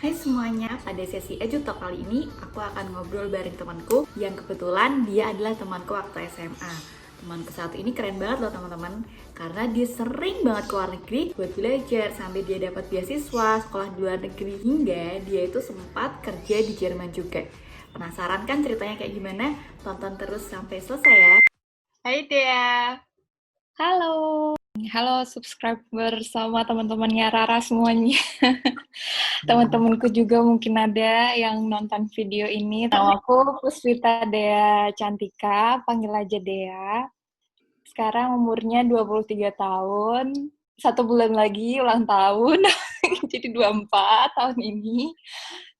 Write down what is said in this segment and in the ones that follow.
Hai semuanya, pada sesi EduTalk kali ini aku akan ngobrol bareng temanku yang kebetulan dia adalah temanku waktu SMA. Temanku satu ini keren banget loh teman-teman, karena dia sering banget ke luar negeri buat belajar sampai dia dapat beasiswa sekolah di luar negeri hingga dia itu sempat kerja di Jerman juga. Penasaran kan ceritanya kayak gimana? Tonton terus sampai selesai ya. Hai Dea. Halo, halo subscriber sama teman-temannya Rara semuanya. Teman-temanku juga mungkin ada yang nonton video ini. Nama aku Puspita Dea Cantika, panggil aja Dea. Sekarang umurnya 23 tahun, 1 bulan lagi ulang tahun, jadi 24 tahun ini.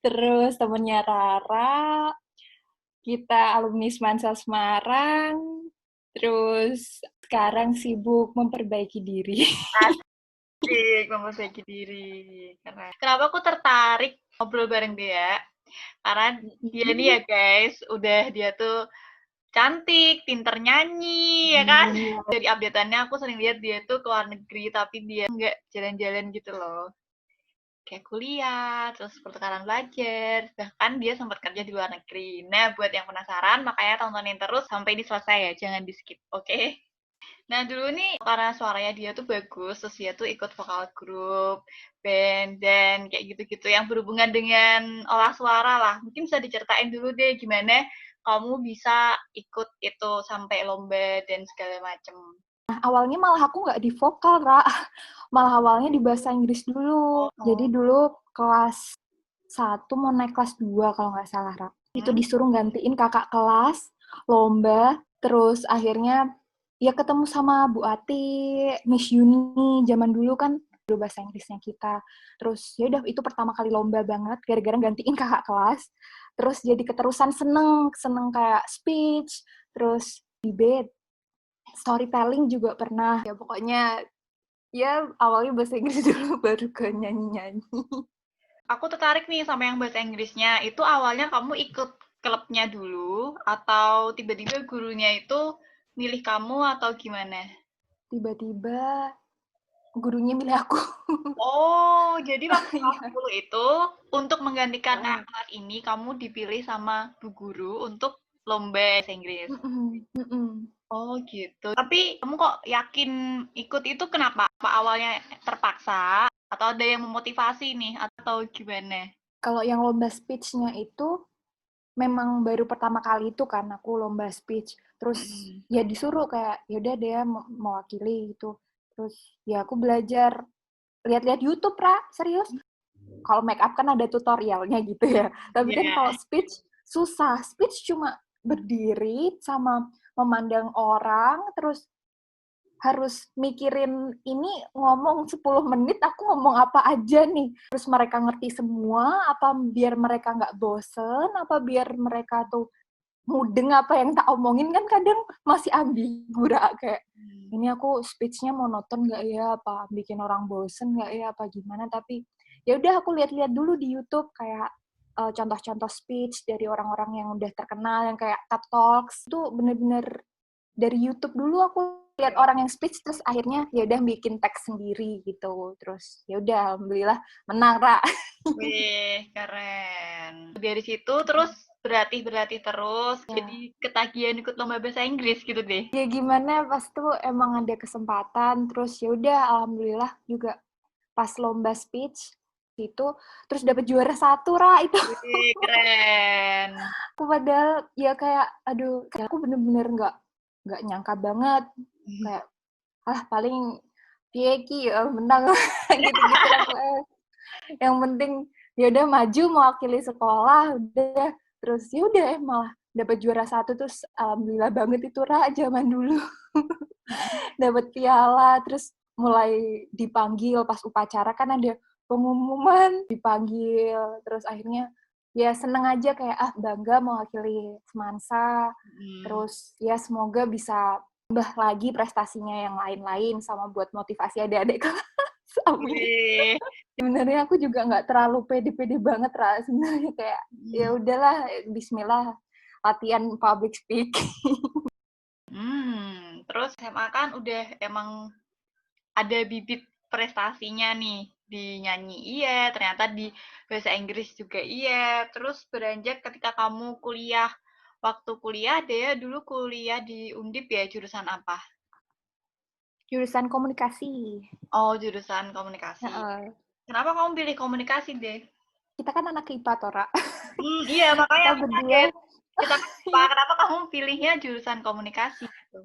Terus temennya Rara, kita alumni Semansa Semarang, terus sekarang sibuk memperbaiki diri. Asik, memperbaiki diri. Keren. Kenapa aku tertarik ngobrol bareng dia? Karena dia nih ya guys, dia tuh cantik, pinter nyanyi, ya kan? Dari update-annya aku sering lihat dia tuh ke luar negeri, tapi dia nggak jalan-jalan gitu loh. Kayak kuliah, terus pertukaran belajar, bahkan dia sempat kerja di luar negeri. Nah, buat yang penasaran, makanya tontonin terus sampai ini selesai ya, jangan di-skip, oke? Nah, dulu nih karena suaranya dia tuh bagus, terus dia tuh ikut vokal grup, band, dan kayak gitu-gitu yang berhubungan dengan olah suara lah. Mungkin bisa diceritain dulu deh gimana kamu bisa ikut itu sampai lomba dan segala macem. Nah, awalnya malah aku nggak di vokal, Ra. Malah awalnya di bahasa Inggris dulu. Jadi dulu kelas 1 mau naik kelas 2 kalau nggak salah, Ra. Itu disuruh gantiin kakak kelas, lomba, terus akhirnya ya ketemu sama Bu Ati, Miss Yuni, zaman dulu kan dulu bahasa Inggrisnya kita. Terus ya udah itu pertama kali lomba banget gara-gara gantiin kakak kelas. Terus jadi keterusan seneng kayak speech, terus debate, storytelling juga pernah. Ya pokoknya ya awalnya bahasa Inggris dulu baru ke nyanyi-nyanyi. Aku tertarik nih sama yang bahasa Inggrisnya. Itu awalnya kamu ikut klubnya dulu atau tiba-tiba gurunya itu milih kamu atau gimana? Tiba-tiba gurunya milih aku. Oh, jadi waktu kelas Iya. 10 itu untuk menggantikan kelas ini kamu dipilih sama bu guru untuk lomba bahasa Inggris. Oh, gitu. Tapi kamu kok yakin ikut itu kenapa? Apa awalnya terpaksa atau ada yang memotivasi nih atau gimana? Kalau yang lomba speech-nya itu memang baru pertama kali itu kan aku lomba speech. Terus Mm-mm. ya disuruh kayak yaudah dia mewakili gitu. Terus ya aku belajar lihat-lihat YouTube, Ra, serius. Kalau make up kan ada tutorialnya gitu ya. Tapi kan Iya. kalau speech susah. Speech cuma berdiri sama memandang orang, terus harus mikirin ini ngomong 10 menit aku ngomong apa aja nih. Terus mereka ngerti semua, apa biar mereka nggak bosen, apa biar mereka tuh mudeng apa yang tak omongin kan kadang masih ambigu kayak ini aku speech-nya monoton nggak ya, apa bikin orang bosen nggak ya, apa gimana. Tapi ya udah aku lihat-lihat dulu di YouTube kayak contoh-contoh speech dari orang-orang yang udah terkenal yang kayak TED Talks itu bener-bener dari YouTube dulu aku lihat orang yang speech terus akhirnya ya udah bikin teks sendiri gitu. Terus ya udah alhamdulillah menang, Ra. Wih, keren. Dari situ terus berlatih terus Ya. jadi ketagihan ikut lomba bahasa Inggris gitu deh. Ya gimana pas tuh emang ada kesempatan terus ya udah alhamdulillah juga pas lomba speech itu terus dapat juara 1, Ra. Itu Wih, keren. aku padahal ya kayak aduh kayak aku bener-bener nggak nyangka banget kayak paling pieki ya menang gitu-gitu lah pokoknya. Yang penting ya udah maju mewakili sekolah udah terus ya udah malah dapat juara 1 terus alhamdulillah banget itu, Ra, zaman dulu. Dapat piala terus mulai dipanggil pas upacara kan ada pengumuman dipanggil terus akhirnya ya seneng aja kayak bangga mewakili Semansa Hmm. terus ya semoga bisa tambah lagi prestasinya yang lain-lain sama buat motivasi adik-adik kelas. Amin. Wih. Sebenarnya aku juga nggak terlalu pede-pede banget, Ra. Sebenarnya kayak ya udahlah Bismillah latihan public speaking. Terus SMA kan udah emang ada bibit prestasinya nih. di nyanyi iya, ternyata di bahasa Inggris juga iya. Terus beranjak ketika kamu kuliah. Waktu kuliah, Dea dulu kuliah di Undip ya, jurusan apa? Jurusan komunikasi. Oh, jurusan komunikasi. Kenapa kamu pilih komunikasi, Dea? Kita kan anak IPA, Tora. Iya, makanya Kita aku berdua. kaget. Kita kan lupa, kenapa kamu pilihnya jurusan komunikasi gitu?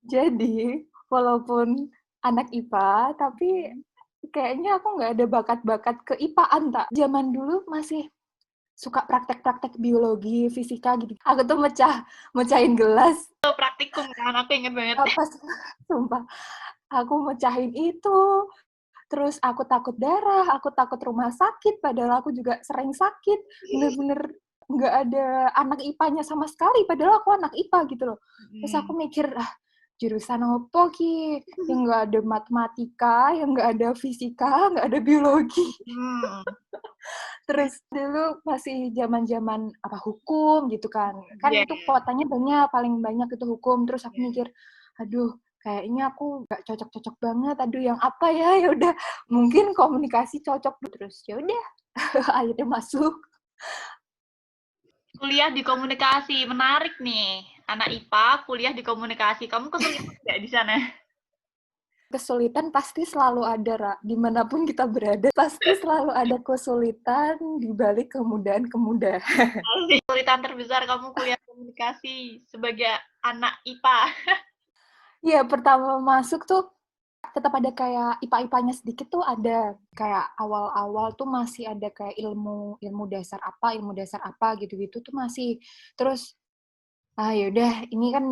Jadi, walaupun anak IPA, tapi kayaknya aku nggak ada bakat-bakat ke IPA-an, tak. Zaman dulu masih suka praktek-praktek biologi, fisika gitu. Aku tuh mecahin gelas. Itu praktikum kan, aku inget banget. Pas, sumpah, aku mecahin itu. Terus aku takut darah, aku takut rumah sakit, padahal aku juga sering sakit. Bener-bener nggak ada anak IPA-nya sama sekali, padahal aku anak IPA gitu loh. Terus aku mikir, jurusan apa ki? Yang nggak ada matematika, yang nggak ada fisika, nggak ada biologi. Terus dulu masih zaman-zaman apa hukum gitu kan. Kan itu kuotanya banyak, paling banyak itu hukum. Terus aku mikir, aduh, kayaknya aku nggak cocok-cocok banget. Aduh, yang apa ya? Ya udah, mungkin komunikasi cocok. Terus ya udah, akhirnya masuk. Kuliah di komunikasi, menarik nih. Anak IPA kuliah di komunikasi. Kamu kesulitan nggak di sana? Kesulitan pasti selalu ada, Ra. Dimanapun kita berada, pasti selalu ada kesulitan di balik kemudahan-kemudahan. Kesulitan terbesar kamu kuliah komunikasi sebagai anak IPA. Iya, pertama masuk tuh tetap ada kayak IPA-IPA-nya sedikit tuh ada. Kayak awal-awal tuh masih ada kayak ilmu dasar apa gitu-gitu tuh masih. Terus yaudah ini kan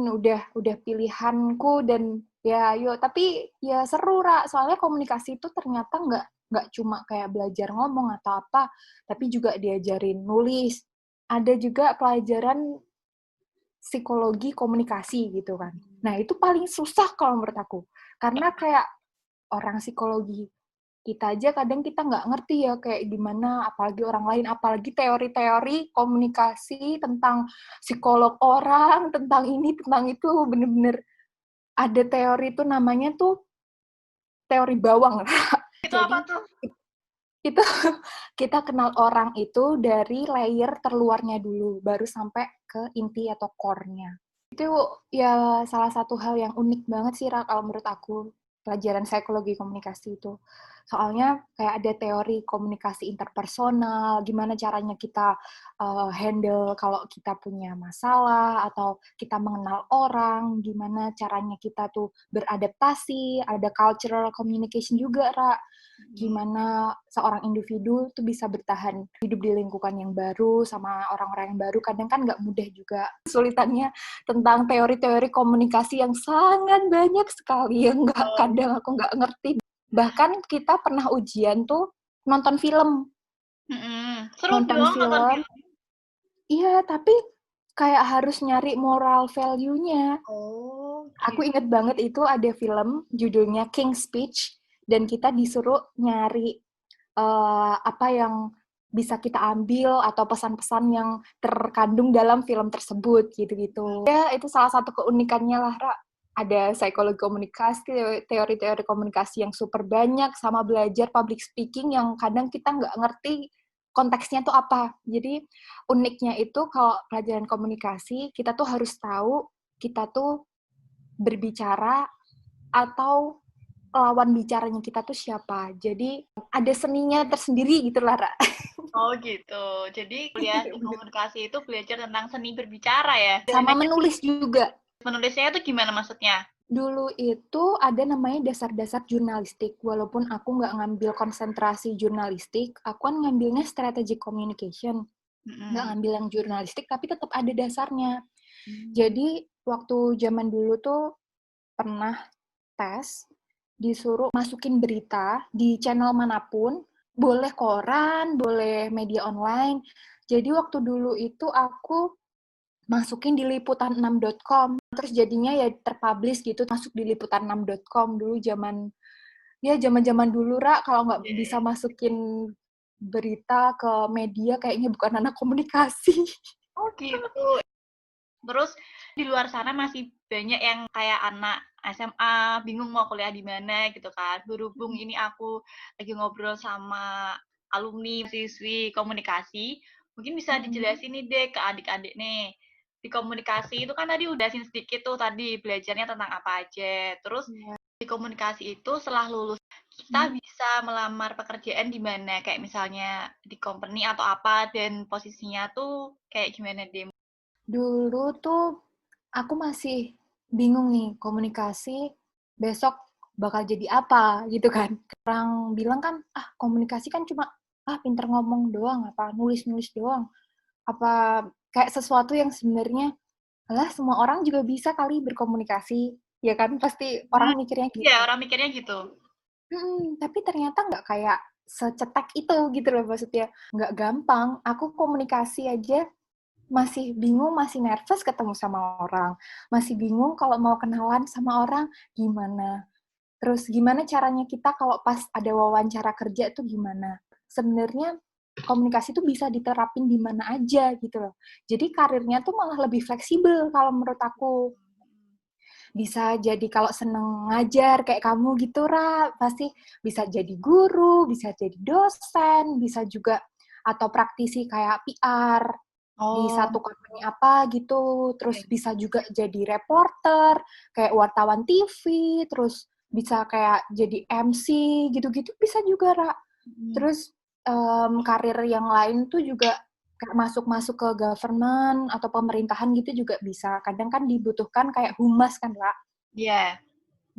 udah pilihanku dan ya yuk, tapi ya seru, Ra. Soalnya komunikasi itu ternyata nggak cuma kayak belajar ngomong atau apa, tapi juga diajarin nulis. Ada juga pelajaran psikologi komunikasi gitu kan. Nah, itu paling susah kalau menurut aku. Karena kayak orang psikologi kita aja kadang kita nggak ngerti ya kayak gimana, apalagi orang lain, apalagi teori-teori komunikasi tentang psikolog orang, tentang ini, tentang itu, bener-bener ada teori itu namanya tuh teori bawang. Itu Jadi apa tuh? itu kita kenal orang itu dari layer terluarnya dulu, baru sampai ke inti atau core-nya. Itu ya salah satu hal yang unik banget sih, Ra, kalau menurut aku, pelajaran psikologi komunikasi itu. Soalnya kayak ada teori komunikasi interpersonal, gimana caranya kita handle kalau kita punya masalah, atau kita mengenal orang, gimana caranya kita tuh beradaptasi, ada cultural communication juga, Ra. Gimana seorang individu tuh bisa bertahan hidup di lingkungan yang baru sama orang-orang yang baru, kadang kan nggak mudah juga. Kesulitannya tentang teori-teori komunikasi yang sangat banyak sekali yang kadang aku nggak ngerti. Bahkan kita pernah ujian tuh nonton film. Seru Nonton dong nonton film. film. Iya, tapi kayak harus nyari moral value-nya. Oh, Aku gitu. inget banget itu ada film judulnya King's Speech dan kita disuruh nyari apa yang bisa kita ambil atau pesan-pesan yang terkandung dalam film tersebut gitu-gitu. Ya, itu salah satu keunikannya lah, Ra. Ada psikologi komunikasi, teori-teori komunikasi yang super banyak, sama belajar public speaking yang kadang kita nggak ngerti konteksnya tuh apa. Jadi uniknya itu kalau pelajaran komunikasi, kita tuh harus tahu kita tuh berbicara atau lawan bicaranya kita tuh siapa. Jadi ada seninya tersendiri gitu lah, Ra. Oh gitu. Jadi kuliah di komunikasi itu belajar tentang seni berbicara ya. Sama menulis juga. Menulisnya itu gimana maksudnya? Dulu itu ada namanya dasar-dasar jurnalistik. Walaupun aku nggak ngambil konsentrasi jurnalistik, aku kan ngambilnya strategic communication. Nggak ngambil yang jurnalistik, tapi tetap ada dasarnya. Jadi waktu zaman dulu tuh pernah tes, disuruh masukin berita di channel manapun, boleh koran, boleh media online. Jadi waktu dulu itu aku masukin di liputan6.com, terus jadinya ya terpublish gitu, masuk di liputan6.com dulu zaman dulu, Ra, kalau nggak bisa masukin berita ke media kayaknya bukan anak komunikasi. Oh gitu. Terus di luar sana masih banyak yang kayak anak SMA, bingung mau kuliah di mana gitu kan. Berhubung ini aku lagi ngobrol sama alumni siswi komunikasi, mungkin bisa dijelasin nih deh ke adik-adik nih. Di komunikasi itu kan tadi udah jelasin sedikit tuh tadi belajarnya tentang apa aja. Terus di komunikasi itu setelah lulus kita bisa melamar pekerjaan di mana kayak misalnya di company atau apa dan posisinya tuh kayak gimana deh? Dulu tuh aku masih bingung nih, komunikasi besok bakal jadi apa gitu kan. Orang bilang kan, komunikasi kan cuma pinter ngomong doang, apa nulis-nulis doang. Apa kayak sesuatu yang sebenarnya, alah semua orang juga bisa kali berkomunikasi, ya kan? Pasti orang mikirnya gitu. Iya, orang mikirnya gitu. Tapi ternyata nggak kayak secetek itu gitu loh maksudnya. Nggak gampang. Aku komunikasi aja masih bingung, masih nervous ketemu sama orang. Masih bingung kalau mau kenalan sama orang gimana. Terus gimana caranya kita kalau pas ada wawancara kerja tuh gimana. Sebenarnya komunikasi tuh bisa diterapin di mana aja gitu loh. Jadi karirnya tuh malah lebih fleksibel kalau menurut aku. Bisa jadi kalau seneng ngajar kayak kamu gitu, Ra, pasti bisa jadi guru, bisa jadi dosen, bisa juga atau praktisi kayak PR di satu company apa gitu, terus bisa juga jadi reporter, kayak wartawan TV, terus bisa kayak jadi MC gitu-gitu bisa juga, Ra. Terus karir yang lain tuh juga kayak masuk-masuk ke government atau pemerintahan gitu juga bisa. Kadang kan dibutuhkan kayak humas kan, Ra. Iya.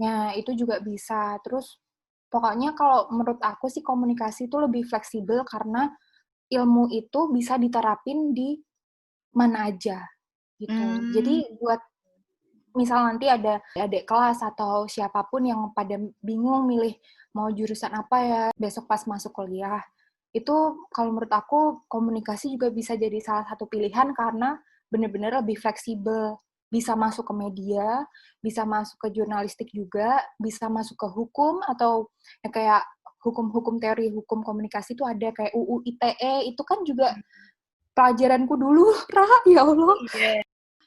Nah, itu juga bisa. Terus pokoknya kalau menurut aku sih komunikasi itu lebih fleksibel karena ilmu itu bisa diterapin di mana aja gitu. Jadi buat misal nanti ada adik kelas atau siapapun yang pada bingung milih mau jurusan apa ya besok pas masuk kuliah, itu kalau menurut aku komunikasi juga bisa jadi salah satu pilihan karena benar-benar lebih fleksibel. Bisa masuk ke media, bisa masuk ke jurnalistik juga, bisa masuk ke hukum atau ya kayak hukum-hukum teori hukum komunikasi itu ada kayak UU ITE itu kan juga pelajaranku dulu, Ra, ya Allah. Iya.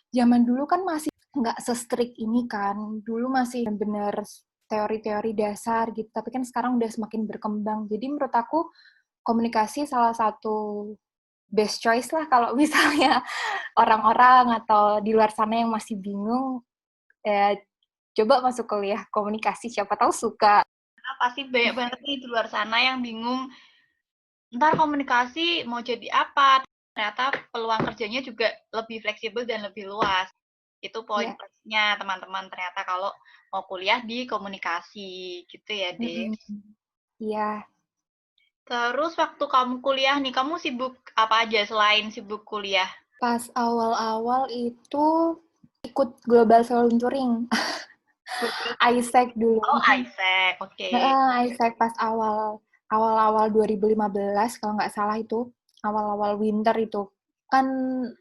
Zaman dulu kan masih nggak se-strict ini kan. Dulu masih benar teori-teori dasar gitu, tapi kan sekarang udah semakin berkembang. Jadi menurut aku komunikasi salah satu best choice lah kalau misalnya orang-orang atau di luar sana yang masih bingung, coba masuk kuliah komunikasi, siapa tahu suka. Pasti banyak banget nih di luar sana yang bingung, ntar komunikasi mau jadi apa? Ternyata peluang kerjanya juga lebih fleksibel dan lebih luas. Itu poin Ya. plusnya teman-teman ternyata kalau mau kuliah di komunikasi gitu ya, Dek. Iya. Terus waktu kamu kuliah nih, kamu sibuk apa aja selain sibuk kuliah? Pas awal-awal itu ikut global volunteering. ISEC dulu. Oh, Isaac, oke. ISEC pas awal-awal 2015 kalau nggak salah itu, awal-awal winter itu. Kan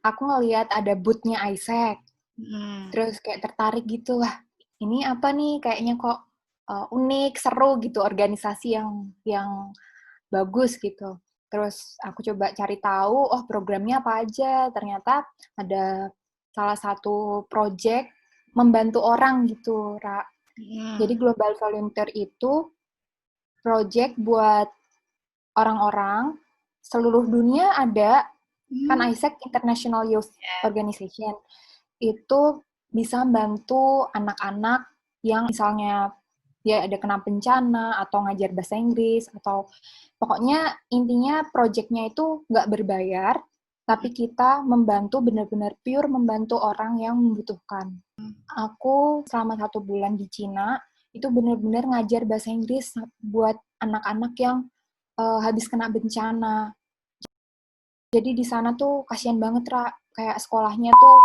aku ngelihat ada booth-nya ISEC. Terus kayak tertarik gitu, wah ini apa nih kayaknya kok unik, seru gitu, organisasi yang bagus gitu. Terus aku coba cari tahu, oh programnya apa aja. Ternyata ada salah satu project membantu orang gitu, Ra. Jadi Global Volunteer itu project buat orang-orang seluruh dunia ada, kan ISEC International Youth Organization. Itu bisa bantu anak-anak yang misalnya ya ada kena bencana atau ngajar bahasa Inggris atau pokoknya intinya project-nya itu nggak berbayar, tapi kita membantu benar-benar pure membantu orang yang membutuhkan. Aku selama 1 bulan di Cina itu benar-benar ngajar bahasa Inggris buat anak-anak yang habis kena bencana. Jadi di sana tuh kasihan banget, Ra. Kayak sekolahnya tuh